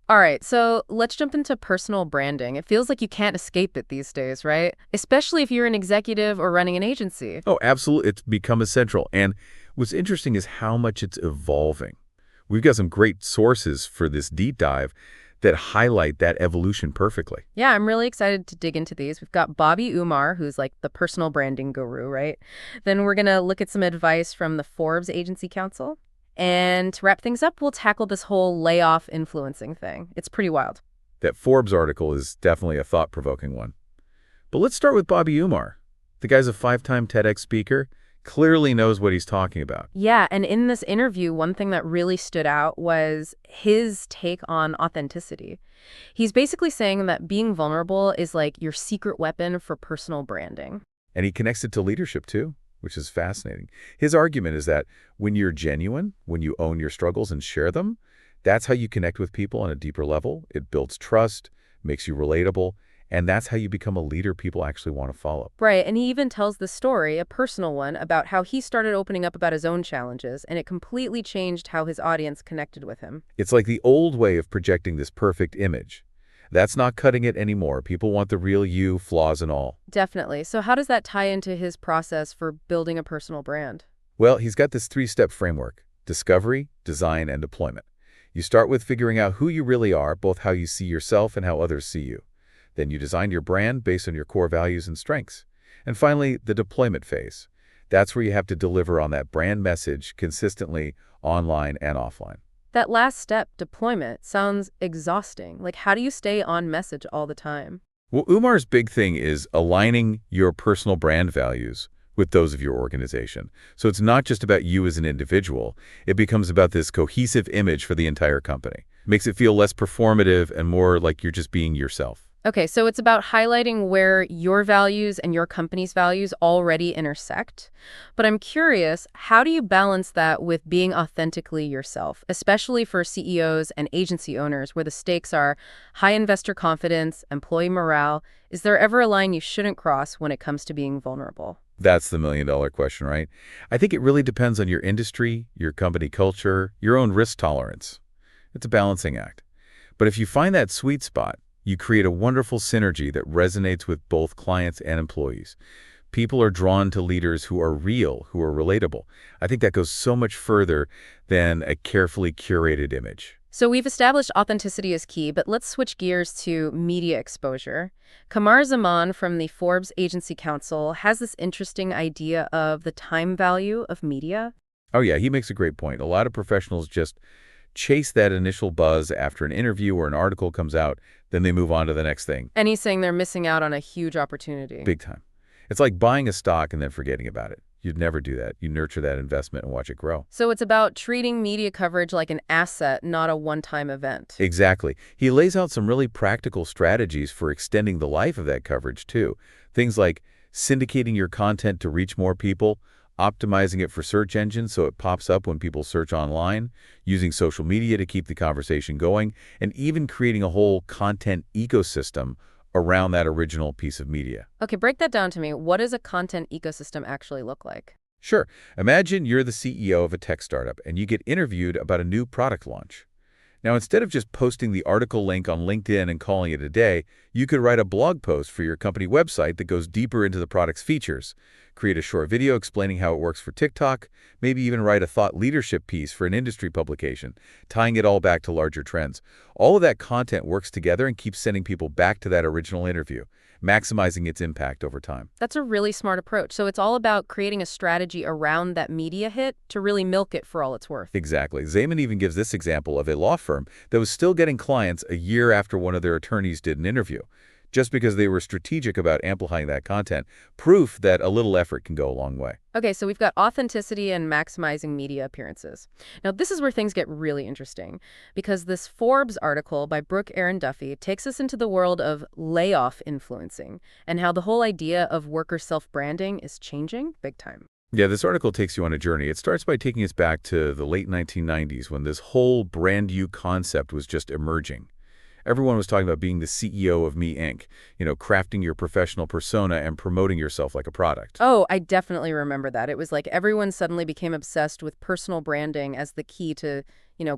All right, so let's jump into personal branding. It feels like you can't escape it these days, right? Especially if you're an executive or running an agency. Oh, absolutely. It's become essential. And what's interesting is how much it's evolving. We've got some great sources for this deep dive that highlight that evolution perfectly. Yeah, I'm really excited to dig into these. We've got Bobby Umar, who's like the personal branding guru, right? Then we're going to look at some advice from the Forbes Agency Council. And to wrap things up, we'll tackle this whole layoff influencing thing. It's pretty wild. That Forbes article is definitely a thought-provoking one. But let's start with Bobby Umar. The guy's a 5-time TEDx speaker, clearly knows what he's talking about. Yeah, and in this interview, one thing that really stood out was his take on authenticity. He's basically saying that being vulnerable is like your secret weapon for personal branding. And he connects it to leadership too, which is fascinating. His argument is that when you're genuine, when you own your struggles and share them, that's how you connect with people on a deeper level. It builds trust, makes you relatable, and that's how you become a leader people actually want to follow. Right, and he even tells the story, a personal one, about how he started opening up about his own challenges, and it completely changed how his audience connected with him. It's like the old way of projecting this perfect image. That's not cutting it anymore. People want the real you, flaws and all. Definitely. So how does that tie into his process for building a personal brand? Well, he's got this 3-step framework: discovery, design, and deployment. You start with figuring out who you really are, both how you see yourself and how others see you. Then you design your brand based on your core values and strengths. And finally, the deployment phase. That's where you have to deliver on that brand message consistently, online and offline. That last step, deployment, sounds exhausting. Like, how do you stay on message all the time? Well, Umar's big thing is aligning your personal brand values with those of your organization. So it's not just about you as an individual. It becomes about this cohesive image for the entire company. Makes it feel less performative and more like you're just being yourself. Okay, so it's about highlighting where your values and your company's values already intersect. But I'm curious, how do you balance that with being authentically yourself, especially for CEOs and agency owners where the stakes are high investor confidence, employee morale? Is there ever a line you shouldn't cross when it comes to being vulnerable? That's the million-dollar question, right? I think it really depends on your industry, your company culture, your own risk tolerance. It's a balancing act. But if you find that sweet spot, you create a wonderful synergy that resonates with both clients and employees. People are drawn to leaders who are real, who are relatable. I think that goes so much further than a carefully curated image. So we've established authenticity is key, but let's switch gears to media exposure. Kamar Zaman from the Forbes Agency Council has this interesting idea of the time value of media. Oh yeah, he makes a great point. A lot of professionals just chase that initial buzz after an interview or an article comes out, then they move on to the next thing. And he's saying they're missing out on a huge opportunity. Big time. It's like buying a stock and then forgetting about it. You'd never do that. You nurture that investment and watch it grow. So it's about treating media coverage like an asset, not a one-time event. Exactly. He lays out some really practical strategies for extending the life of that coverage, too. Things like syndicating your content to reach more people, optimizing it for search engines so it pops up when people search online, using social media to keep the conversation going, and even creating a whole content ecosystem around that original piece of media. Okay, break that down to me. What does a content ecosystem actually look like? Sure. Imagine you're the CEO of a tech startup and you get interviewed about a new product launch. Now, instead of just posting the article link on LinkedIn and calling it a day, you could write a blog post for your company website that goes deeper into the product's features, create a short video explaining how it works for TikTok, maybe even write a thought leadership piece for an industry publication, tying it all back to larger trends. All of that content works together and keeps sending people back to that original interview, maximizing its impact over time. That's a really smart approach. So it's all about creating a strategy around that media hit to really milk it for all it's worth. Exactly. Zaman even gives this example of a law firm that was still getting clients a year after one of their attorneys did an interview, just because they were strategic about amplifying that content. Proof that a little effort can go a long way. Okay, so we've got authenticity and maximizing media appearances. Now, this is where things get really interesting, because this Forbes article by Brooke Aaron Duffy takes us into the world of layoff influencing and how the whole idea of worker self-branding is changing big time. Yeah, this article takes you on a journey. It starts by taking us back to the late 1990s when this whole brand you concept was just emerging. Everyone was talking about being the CEO of Me Inc., crafting your professional persona and promoting yourself like a product. Oh, I definitely remember that. It was like everyone suddenly became obsessed with personal branding as the key to,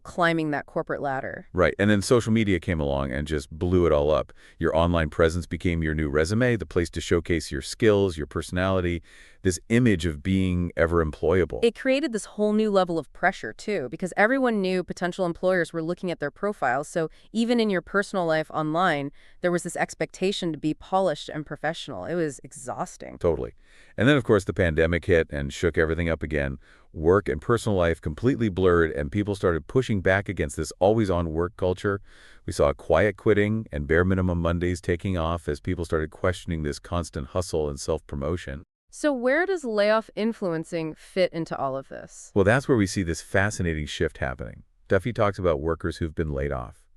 climbing that corporate ladder. Right. And then social media came along and just blew it all up. Your online presence became your new resume, the place to showcase your skills, your personality, this image of being ever employable. It created this whole new level of pressure, too, because everyone knew potential employers were looking at their profiles. So even in your personal life online, there was this expectation to be polished and professional. It was exhausting. Totally. And then, of course, the pandemic hit and shook everything up again. Work and personal life completely blurred, and people started pushing back against this always-on work culture. We saw quiet quitting and bare minimum Mondays taking off as people started questioning this constant hustle and self-promotion. So where does layoff influencing fit into all of this? Well, that's where we see this fascinating shift happening. Duffy talks about workers who've been laid off,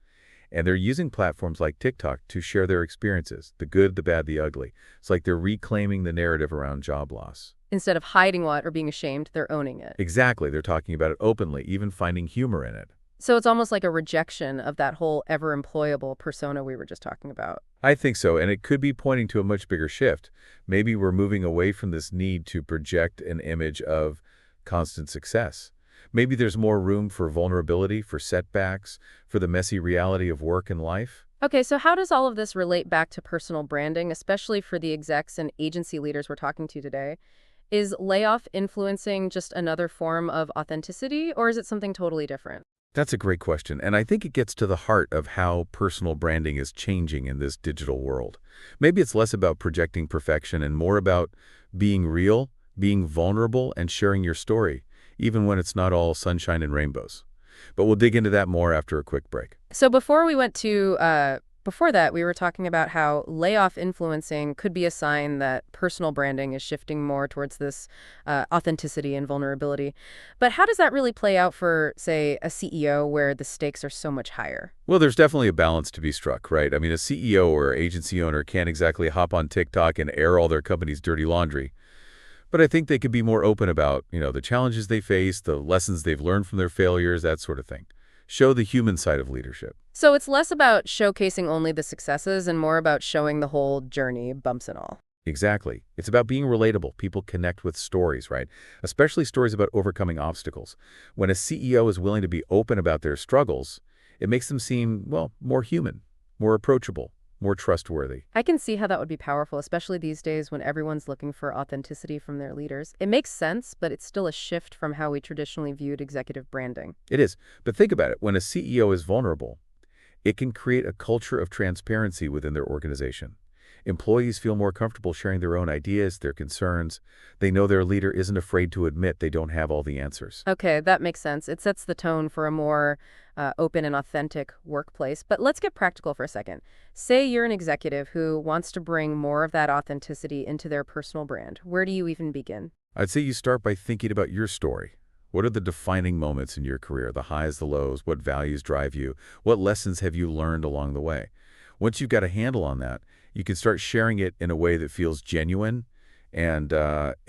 and they're using platforms like TikTok to share their experiences, the good, the bad, the ugly. It's like they're reclaiming the narrative around job loss. Instead of hiding what or being ashamed, they're owning it. Exactly. They're talking about it openly, even finding humor in it. So it's almost like a rejection of that whole ever-employable persona we were just talking about. I think so, and it could be pointing to a much bigger shift. Maybe we're moving away from this need to project an image of constant success. Maybe there's more room for vulnerability, for setbacks, for the messy reality of work and life. Okay, so how does all of this relate back to personal branding, especially for the execs and agency leaders we're talking to today? Is layoff influencing just another form of authenticity, or is it something totally different? That's a great question, and I think it gets to the heart of how personal branding is changing in this digital world. Maybe it's less about projecting perfection and more about being real, being vulnerable, and sharing your story, even when it's not all sunshine and rainbows. But we'll dig into that more after a quick break. So before that, we were talking about how layoff influencing could be a sign that personal branding is shifting more towards this authenticity and vulnerability. But how does that really play out for, say, a CEO where the stakes are so much higher? Well, there's definitely a balance to be struck, right? I mean, a CEO or agency owner can't exactly hop on TikTok and air all their company's dirty laundry. But I think they could be more open about, the challenges they face, the lessons they've learned from their failures, that sort of thing. Show the human side of leadership. So it's less about showcasing only the successes and more about showing the whole journey, bumps and all. Exactly. It's about being relatable. People connect with stories, right? Especially stories about overcoming obstacles. When a CEO is willing to be open about their struggles, it makes them seem, well, more human, more approachable, more trustworthy. I can see how that would be powerful, especially these days when everyone's looking for authenticity from their leaders. It makes sense, but it's still a shift from how we traditionally viewed executive branding. It is. But think about it. When a CEO is vulnerable, it can create a culture of transparency within their organization. Employees feel more comfortable sharing their own ideas, their concerns. They know their leader isn't afraid to admit they don't have all the answers. Okay, that makes sense. It sets the tone for a more open and authentic workplace. But let's get practical for a second. Say you're an executive who wants to bring more of that authenticity into their personal brand. Where do you even begin? I'd say you start by thinking about your story. What are the defining moments in your career, the highs, the lows? What values drive you? What lessons have you learned along the way? Once you've got a handle on that, you can start sharing it in a way that feels genuine and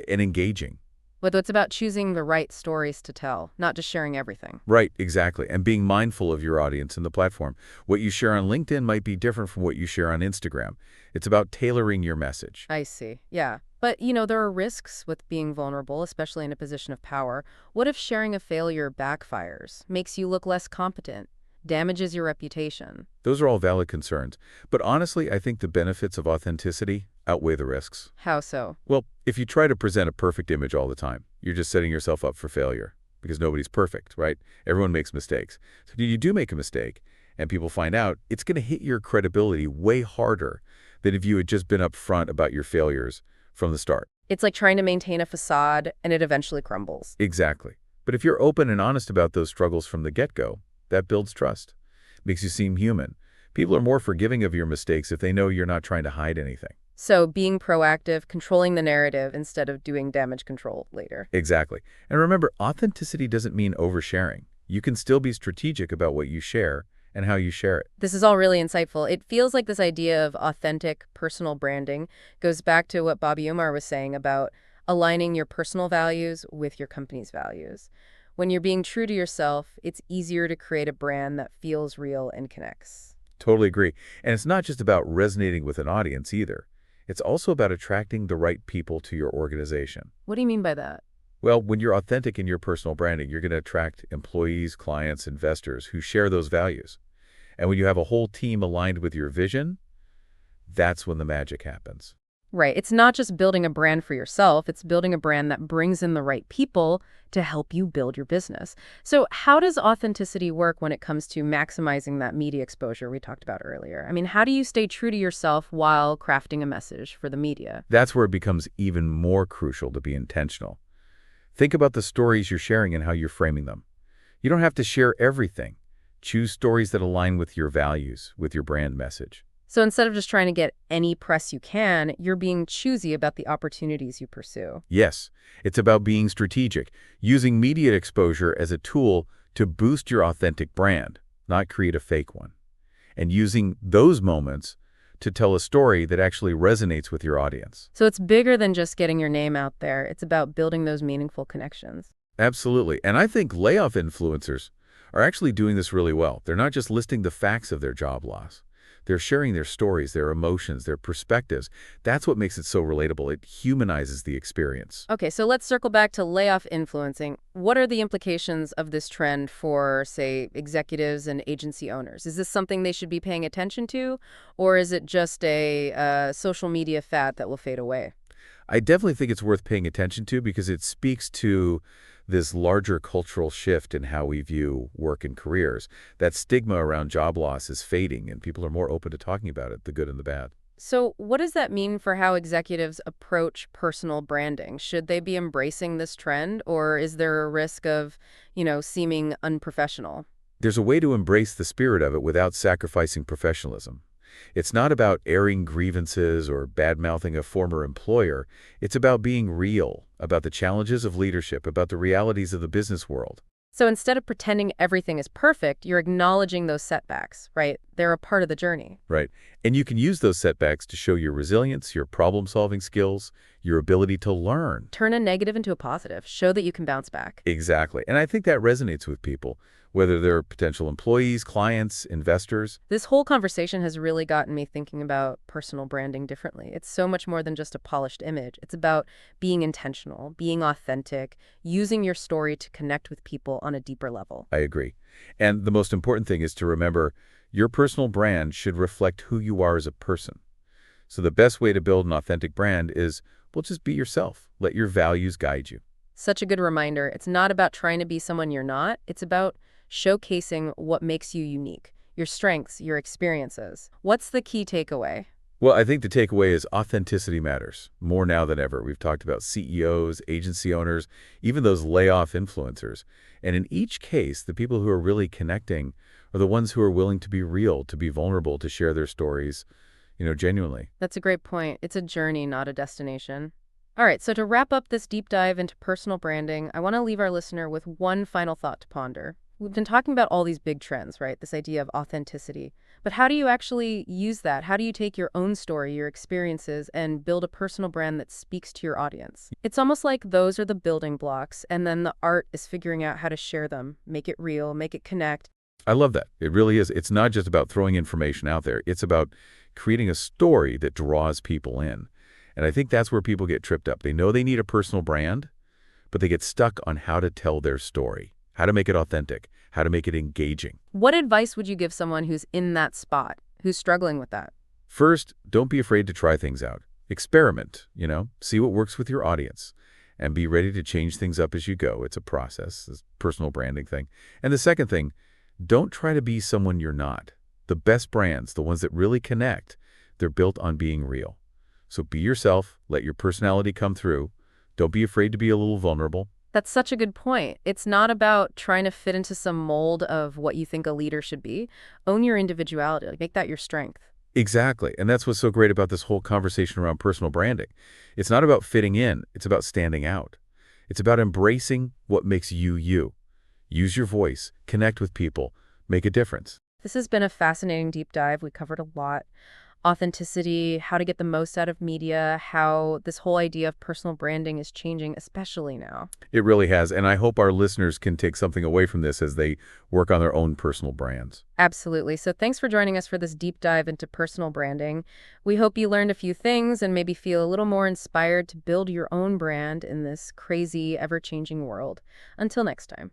engaging. Whether it's about choosing the right stories to tell, not just sharing everything. Right, exactly. And being mindful of your audience and the platform. What you share on LinkedIn might be different from what you share on Instagram. It's about tailoring your message. I see. Yeah. But, there are risks with being vulnerable, especially in a position of power. What if sharing a failure backfires, makes you look less competent, damages your reputation? Those are all valid concerns. But honestly, I think the benefits of authenticity outweigh the risks. How so? Well, if you try to present a perfect image all the time, you're just setting yourself up for failure because nobody's perfect, right? Everyone makes mistakes. So if you do make a mistake and people find out, it's going to hit your credibility way harder than if you had just been upfront about your failures from the start. It's like trying to maintain a facade and it eventually crumbles. Exactly. But if you're open and honest about those struggles from the get-go, that builds trust. Makes you seem human. People are more forgiving of your mistakes if they know you're not trying to hide anything. So being proactive, controlling the narrative instead of doing damage control later. Exactly. And remember, authenticity doesn't mean oversharing. You can still be strategic about what you share and how you share it. This is all really insightful. It feels like this idea of authentic personal branding goes back to what Bobby Umar was saying about aligning your personal values with your company's values. When you're being true to yourself, it's easier to create a brand that feels real and connects. Totally agree. And it's not just about resonating with an audience either. It's also about attracting the right people to your organization. What do you mean by that? Well, when you're authentic in your personal branding, you're going to attract employees, clients, investors who share those values. And when you have a whole team aligned with your vision, that's when the magic happens. Right. It's not just building a brand for yourself, it's building a brand that brings in the right people to help you build your business. So, how does authenticity work when it comes to maximizing that media exposure we talked about earlier? I mean, how do you stay true to yourself while crafting a message for the media? That's where it becomes even more crucial to be intentional. Think about the stories you're sharing and how you're framing them. You don't have to share everything. Choose stories that align with your values, with your brand message. So, instead of just trying to get any press you can, you're being choosy about the opportunities you pursue. Yes, it's about being strategic, using media exposure as a tool to boost your authentic brand, not create a fake one, and using those moments to tell a story that actually resonates with your audience. So, it's bigger than just getting your name out there, it's about building those meaningful connections. Absolutely. And I think layoff influencers are actually doing this really well. They're not just listing the facts of their job loss. They're sharing their stories, their emotions, their perspectives. That's what makes it so relatable. It humanizes the experience. Okay, so let's circle back to layoff influencing. What are the implications of this trend for, say, executives and agency owners? Is this something they should be paying attention to, or is it just a social media fad that will fade away? I definitely think it's worth paying attention to because it speaks to this larger cultural shift in how we view work and careers. That stigma around job loss is fading, and people are more open to talking about it, the good and the bad. So, what does that mean for how executives approach personal branding? Should they be embracing this trend, or is there a risk of, seeming unprofessional? There's a way to embrace the spirit of it without sacrificing professionalism. It's not about airing grievances or bad-mouthing a former employer. It's about being real, about the challenges of leadership, about the realities of the business world. So instead of pretending everything is perfect, you're acknowledging those setbacks, right? They're a part of the journey. Right. And you can use those setbacks to show your resilience, your problem-solving skills, your ability to learn. Turn a negative into a positive. Show that you can bounce back. Exactly. And I think that resonates with people, whether they're potential employees, clients, investors. This whole conversation has really gotten me thinking about personal branding differently. It's so much more than just a polished image. It's about being intentional, being authentic, using your story to connect with people on a deeper level. I agree. And the most important thing is to remember your personal brand should reflect who you are as a person. So the best way to build an authentic brand is, well, just be yourself. Let your values guide you. Such a good reminder. It's not about trying to be someone you're not. It's about showcasing what makes you unique, your strengths, your experiences. What's the key takeaway? Well, I think the takeaway is authenticity matters more now than ever. We've talked about CEOs, agency owners, even those layoff influencers. And in each case, the people who are really connecting are the ones who are willing to be real, to be vulnerable, to share their stories, genuinely. That's a great point. It's a journey, not a destination. All right, so to wrap up this deep dive into personal branding, I want to leave our listener with one final thought to ponder. We've been talking about all these big trends, right? This idea of authenticity. But how do you actually use that? How do you take your own story, your experiences, and build a personal brand that speaks to your audience? It's almost like those are the building blocks, and then the art is figuring out how to share them, make it real, make it connect. I love that. It really is. It's not just about throwing information out there. It's about creating a story that draws people in. And I think that's where people get tripped up. They know they need a personal brand, but they get stuck on how to tell their story, how to make it authentic, how to make it engaging. What advice would you give someone who's in that spot, who's struggling with that? First, don't be afraid to try things out. Experiment, see what works with your audience, and be ready to change things up as you go. It's a process, this personal branding thing. And the second thing, don't try to be someone you're not. The best brands, the ones that really connect, they're built on being real. So be yourself, let your personality come through. Don't be afraid to be a little vulnerable. That's such a good point. It's not about trying to fit into some mold of what you think a leader should be. Own your individuality. Like, make that your strength. Exactly. And that's what's so great about this whole conversation around personal branding. It's not about fitting in. It's about standing out. It's about embracing what makes you you. Use your voice, connect with people, make a difference. This has been a fascinating deep dive. We covered a lot. authenticity, how to get the most out of media, how this whole idea of personal branding is changing, especially now. It really has, and I hope our listeners can take something away from this as they work on their own personal brands. Absolutely. So thanks for joining us for this deep dive into personal branding. We hope you learned a few things and maybe feel a little more inspired to build your own brand in this crazy, ever-changing world. Until next time.